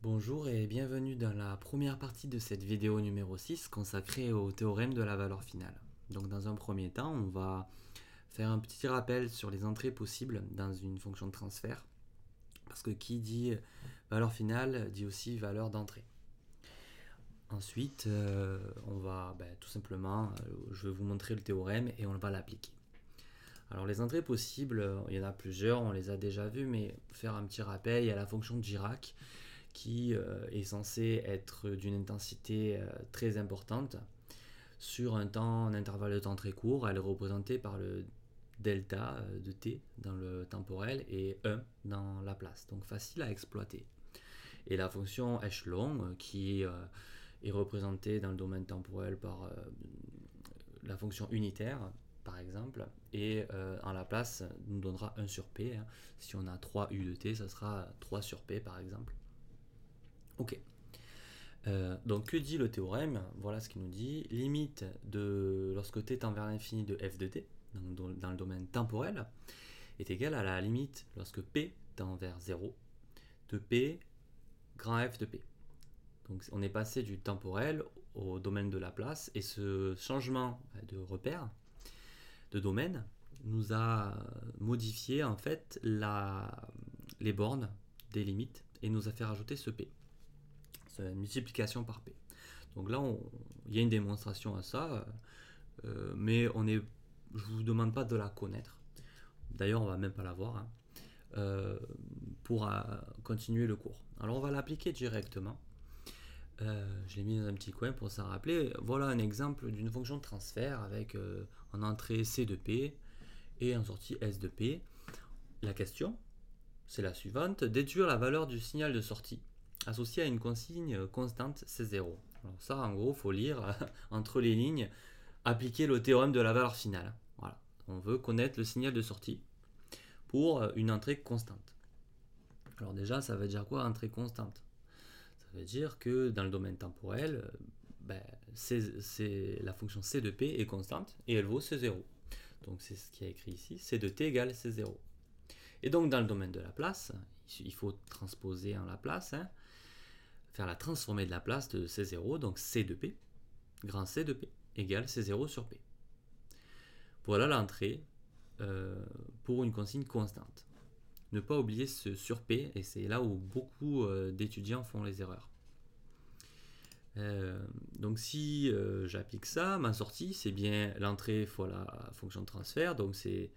Bonjour et bienvenue dans la première partie de cette vidéo numéro 6 consacrée au théorème de la valeur finale. Donc dans un premier temps, on va faire un petit rappel sur les entrées possibles dans une fonction de transfert. Parce que qui dit valeur finale dit aussi valeur d'entrée. Ensuite, on va tout simplement, je vais vous montrer le théorème et on va l'appliquer. Alors les entrées possibles, il y en a plusieurs, on les a déjà vues, mais faire un petit rappel, il y a la fonction de Dirac qui est censée être d'une intensité très importante sur un intervalle de temps très court. Elle est représentée par le delta de t dans le temporel et 1 dans la place, donc facile à exploiter. Et la fonction échelon qui est représentée dans le domaine temporel par la fonction unitaire par exemple, et en la place nous donnera 1 sur p. Si on a 3 u de t, ça sera 3 sur p par exemple. Ok. Donc que dit le théorème? Voilà ce qu'il nous dit. Limite de lorsque t tend vers l'infini de f de t, donc dans le domaine temporel, est égale à la limite lorsque p tend vers 0 de p grand f de p. Donc on est passé du temporel au domaine de la place, et ce changement de repère, de domaine, nous a modifié en fait les bornes des limites et nous a fait rajouter ce p. C'est une multiplication par p. Donc là, il y a une démonstration à ça, mais je ne vous demande pas de la connaître. D'ailleurs, on va même pas la voir pour continuer le cours. Alors, on va l'appliquer directement. Je l'ai mis dans un petit coin pour s'en rappeler. Voilà un exemple d'une fonction de transfert avec en entrée c de p et en sortie s de p. La question, c'est la suivante: déduire la valeur du signal de sortie associé à une consigne constante C0. Alors ça, en gros, il faut lire entre les lignes, appliquer le théorème de la valeur finale. Voilà. On veut connaître le signal de sortie pour une entrée constante. Alors déjà, ça veut dire quoi, entrée constante? Ça veut dire que dans le domaine temporel, la fonction c de p est constante et elle vaut C0. Donc c'est ce qui est écrit ici, c de t égale C0. Et donc dans le domaine de la place, il faut transposer en Laplace, faire la transformée de la place de C0, donc C de P, grand C de P, égale C0 sur P. Voilà l'entrée pour une consigne constante. Ne pas oublier ce sur P, et c'est là où beaucoup d'étudiants font les erreurs. Donc si j'applique ça, ma sortie, c'est bien l'entrée fois la fonction de transfert, donc c'est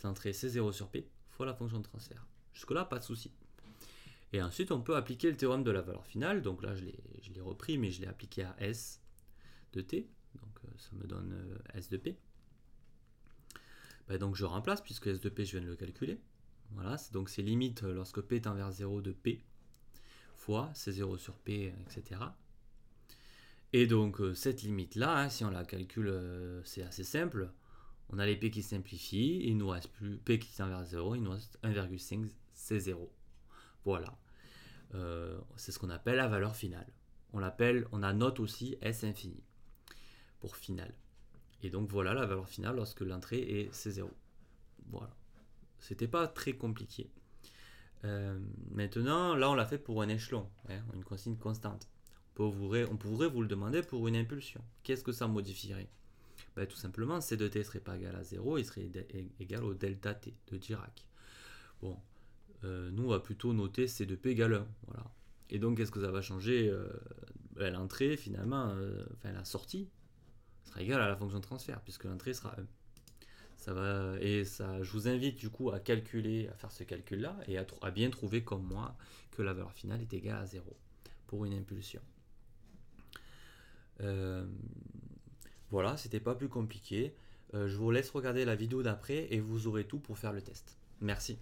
l'entrée C0 sur P fois la fonction de transfert. Jusque-là, pas de souci. Et ensuite, on peut appliquer le théorème de la valeur finale. Donc là, je l'ai repris, mais je l'ai appliqué à S de T. Donc ça me donne S de P. Donc je remplace, puisque S de P, je viens de le calculer. Voilà, donc c'est limite lorsque P tend vers 0 de P fois C0 sur P, etc. Et donc cette limite-là, si on la calcule, c'est assez simple. On a les P qui simplifient, il nous reste plus P qui tend vers 0, il nous reste 1,5 C0. Voilà. C'est ce qu'on appelle la valeur finale. On a note aussi S infini pour finale. Et donc voilà la valeur finale lorsque l'entrée est C0. Voilà. C'était pas très compliqué. Maintenant, là on l'a fait pour un échelon, une consigne constante. On pourrait vous le demander pour une impulsion. Qu'est-ce que ça modifierait? Tout simplement, C de t ne serait pas égal à 0, il serait égal au delta t de Dirac. Bon, nous on va plutôt noter C de p égale 1. Voilà. Et donc qu'est-ce que ça va changer? L'entrée finalement, la sortie sera égale à la fonction de transfert, puisque l'entrée sera 1. Je vous invite du coup à faire ce calcul là et à bien trouver comme moi que la valeur finale est égale à 0 pour une impulsion. Voilà, c'était pas plus compliqué. Je vous laisse regarder la vidéo d'après et vous aurez tout pour faire le test. Merci.